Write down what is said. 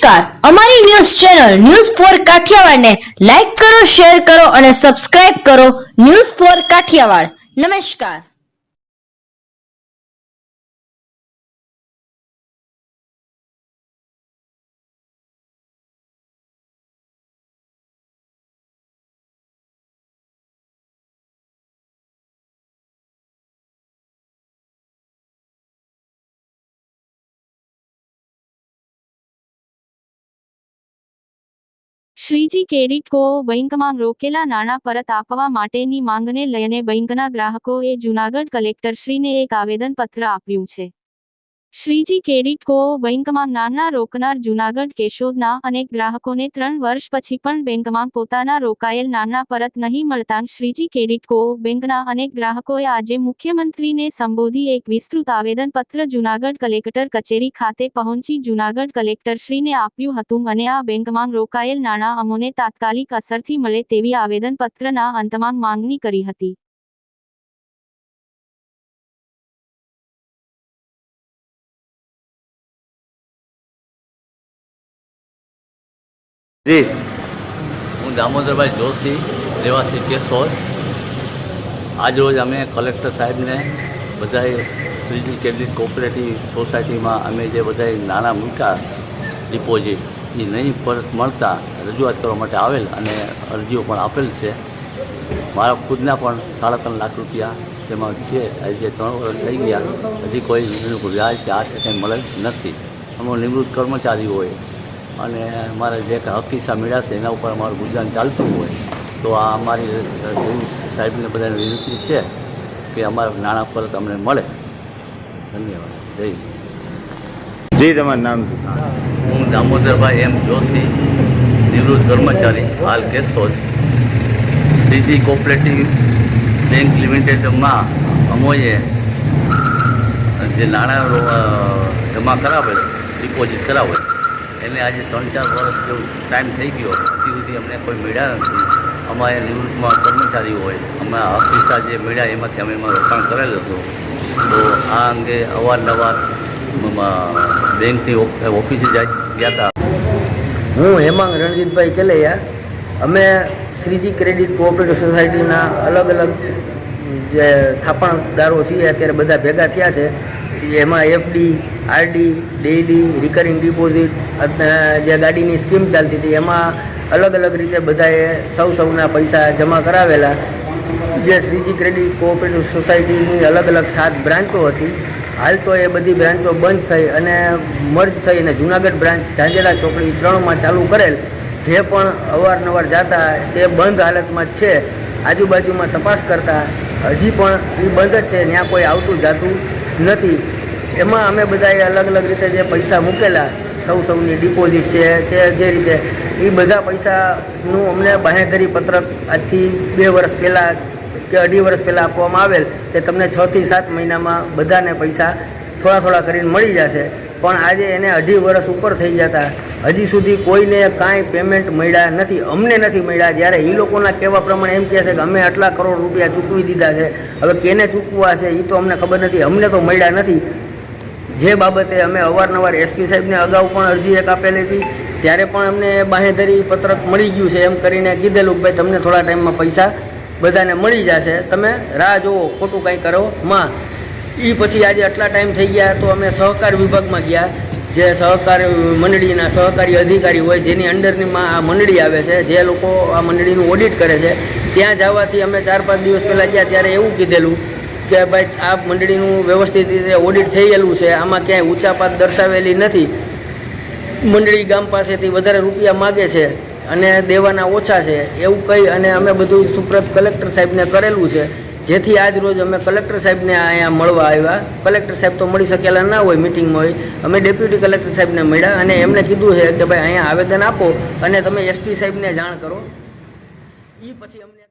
નમસ્કાર, અમારી news channel news for Kathiawad ને લાઈક કરો, શેર કરો અને સબસ્ક્રાઇબ કરો. News for Kathiawad. નમસ્કાર. શ્રીજી ક્રેડિટ કો બેંકમાં રોકેલા નાણાં પરત આપવા માટેની માંગને લઈને બેંકના ગ્રાહકોએ જૂનાગઢ કલેક્ટરશ્રીને એક આવેદનપત્ર આપ્યું છે. શ્રીજી ક્રેડિટ કો બેંકમાં નાણાં રોકનાર જૂનાગઢ કેશોદના અનેક ગ્રાહકોને 3 વર્ષ પછી પણ બેંકમાં પોતાના રોકાયેલ નાણાં પરત નહીં મળતાં શ્રીજી ક્રેડિટ કો બેંકના અનેક ગ્રાહકોએ આજે મુખ્યમંત્રીને સંબોધી એક વિસ્તૃત આવેદનપત્ર જૂનાગઢ કલેક્ટર કચેરી ખાતે પહોંચી જૂનાગઢ કલેક્ટરશ્રીને આપ્યું હતું અને આ બેંકમાં રોકાયેલ નાણાં અમોને તાત્કાલિક અસરથી મળે તેવી આવેદનપત્રના અંતમાં માંગણી કરી હતી. જી, હું દામોદરભાઈ જોશી, રહેવાસી કેશોદ. આજરોજ અમે કલેક્ટર સાહેબને બધાએ શ્રીજી ક્રેડિટ કોઓપરેટિવ સોસાયટીમાં અમે જે બધાએ નાણાં મૂક્યા ડિપોઝિટ એ નહીં પરત મળતા રજૂઆત કરવા માટે આવેલ અને અરજીઓ પણ આપેલ છે. મારા ખુદના પણ 3.5 લાખ રૂપિયા તેમાં છે. આજે 3 વર્ષ થઈ ગયા, હજી કોઈ વ્યાજ કે આ કંઈ મળેલ નથી. અમે નિવૃત્ત કર્મચારી હોય અને મારે જે કાંઈ હકીસા મળ્યા છે એના ઉપર અમારું ગુજરાન ચાલતું હોય તો આ અમારી સાહેબને બધાને વિનંતી છે કે અમારા નાણાં પરત અમને મળે. ધન્યવાદ. જય જી, તમારું નામ? હું દામોદરભાઈ એમ જોશી, નિવૃત્ત કર્મચારી, હાલ કેશોદ. શ્રીજી કોઓપરેટિવ બેંક લિમિટેડમાં અમોએ જે નાણાં જમા કરાવેલ, ડિપોઝિટ કરાવેલ એને આજે 3-4 વર્ષ જેવું ટાઈમ થઈ ગયો, હજી સુધી અમને કોઈ મળ્યા નથી. અમારે નિવૃત્તમાં કર્મચારી હોય, અમે હકીસા જે મળ્યા એમાંથી અમે એમાં રોકાણ કરેલ હતું. તો આ અંગે અવારનવાર બેંકની ઓફિસે ગયા હતા. હું હેમાંગ રણજીતભાઈ કેલૈયા. અમે શ્રીજી ક્રેડિટ કોઓપરેટિવ સોસાયટીના અલગ અલગ જે થાપણદારો છીએ અત્યારે બધા ભેગા થયા છે. એમાં FD, RD, daily, recurring deposit, જે ગાડીની સ્કીમ ચાલતી હતી એમાં અલગ અલગ રીતે બધાએ સૌના પૈસા જમા કરાવેલા. જે શ્રીજી ક્રેડિટ કોઓપરેટિવ સોસાયટીની અલગ અલગ 7 બ્રાન્ચો હતી. હાલ તો એ બધી બ્રાન્ચો બંધ થઈ અને મર્જ થઈ અને જૂનાગઢ બ્રાન્ચ ઝાંઝેડા ચોકડી 3માં ચાલુ કરેલ. જે પણ અવારનવાર જતા તે બંધ હાલતમાં જ છે. આજુબાજુમાં તપાસ કરતાં હજી પણ એ બંધ જ છે, ત્યાં કોઈ આવતું જાતું નથી. એમાં અમે બધાએ અલગ અલગ રીતે જે પૈસા મૂકેલા, સૌની ડિપોઝિટ છે કે જે રીતે એ બધા પૈસાનું અમને બાંહેધરી પત્રક આજથી 2 વર્ષ પહેલાં કે 2.5 વર્ષ પહેલાં આપવામાં આવેલ કે તમને 6 થી 7 મહિનામાં બધાને પૈસા થોડા કરીને મળી જશે. પણ આજે એને 2.5 વર્ષ ઉપર થઈ જતા હજી સુધી કોઈને કાંઈ પેમેન્ટ મળ્યા નથી. અમને નથી મળ્યા. જ્યારે એ લોકોના કહેવા પ્રમાણે એમ કહે છે કે અમે આટલા કરોડ રૂપિયા ચૂકવી દીધા છે, હવે કેને ચૂકવવા છે એ તો અમને ખબર નથી. અમને તો મળ્યા નથી. જે બાબતે અમે અવારનવાર એસપી સાહેબને અગાઉ પણ અરજી એક આપેલી હતી, ત્યારે પણ અમને બાંહેધરી પત્રક મળી ગયું છે એમ કરીને કીધેલું કે ભાઈ તમને થોડા ટાઈમમાં પૈસા બધાને મળી જશે, તમે રાહ જુઓ, ખોટું કંઈ કરો માં. એ પછી આજે આટલા ટાઈમ થઈ ગયા તો અમે સહકાર વિભાગમાં ગયા. જે સહકાર મંડળીના સહકારી અધિકારી હોય જેની અંડરમાં આ મંડળી આવે છે, જે લોકો આ મંડળીનું ઓડિટ કરે છે, ત્યાં જવાથી અમે 4-5 દિવસ પહેલાં ગયા ત્યારે એવું કીધેલું કે ભાઈ આ મંડળીનું વ્યવસ્થિત રીતે ઓડિટ થઈ ગયેલું છે, આમાં ક્યાંય ઊંચાપાત દર્શાવેલી નથી. મંડળી ગામ પાસેથી વધારે રૂપિયા માગે છે અને દેવાના ઓછા છે એવું કહી અને અમે બધું સુપ્રત કલેક્ટર સાહેબને કરેલું છે. જેથી આજ રોજ અમે કલેક્ટર સાહેબને અહીંયા મળવા આવ્યા. કલેક્ટર સાહેબ તો મળી શકેલા ના હોય, મિટિંગમાં હોય. અમે ડેપ્યુટી કલેક્ટર સાહેબને મળ્યા અને એમને કીધું છે કે ભાઈ અહીંયા આવેદન આપો અને તમે એસપી સાહેબને જાણ કરો. એ પછી અમને